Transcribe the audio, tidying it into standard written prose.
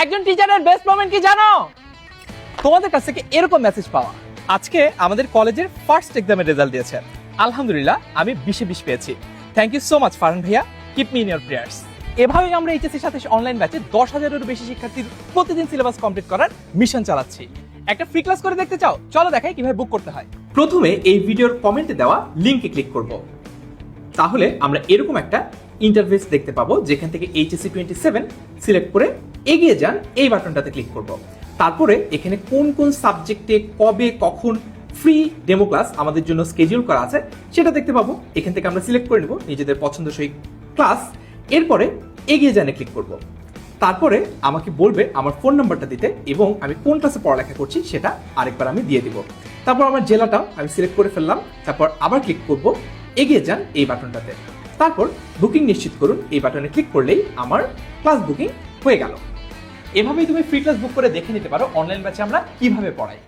একজন টিচারের best moment কি জানো? তোমাদের কাছ থেকে এরকম মেসেজ পাওয়া। আজকে আমাদের কলেজের ফার্স্ট এক্সামের রেজাল্ট দিয়েছে, আলহামদুলিল্লাহ আমি 20-20 পেয়েছি। Thank you so much Farhan ভাইয়া, keep me in your prayers. এভাবেই আমরা এইচএসসির সাথে অনলাইন ব্যাচে 10,000-এরও বেশি শিক্ষার্থীর প্রতিদিন সিলেবাস কমপ্লিট করার মিশন চালাচ্ছি। একটা ফ্রি ক্লাস করে দেখতে চাও? চলো দেখাই কিভাবে বুক করতে হয়। প্রথমে এই ভিডিওর কমেন্টে দেওয়া লিংকে ক্লিক করব। তাহলে আমরা এরকম একটা ইন্টারফেস দেখতে পাবো, যেখান থেকে এইচএসসি 27 সিলেক্ট করে এগিয়ে যান এই বাটনটাতে ক্লিক করব। তারপরে এখানে কোন কোন সাবজেক্টে কবে কখন ফ্রি ডেমো ক্লাস আমাদের জন্য স্কেডিউল করা আছে সেটা দেখতে পাবো। এখান থেকে আমরা সিলেক্ট করে নেব নিজেদের পছন্দসই ক্লাস। এরপরে এগিয়ে জানে ক্লিক করব। তারপরে আমাকে বলবে আমার ফোন নাম্বারটা দিতে এবং আমি কোন ক্লাসে পড়ালেখা করছি সেটা আরেকবার আমি দিয়ে দিব। তারপর আমার জেলাটাও আমি সিলেক্ট করে ফেললাম। তারপর আবার ক্লিক করব এগিয়ে যান এই বাটনটাতে। তারপর বুকিং নিশ্চিত করুন এই বাটনে ক্লিক করলেই আমার ক্লাস বুকিং হয়ে গেল। এভাবেই তুমি ফ্রি ক্লাস বুক করে দেখে নিতে পারো অনলাইন ব্যাচে আমরা কিভাবে পড়াই।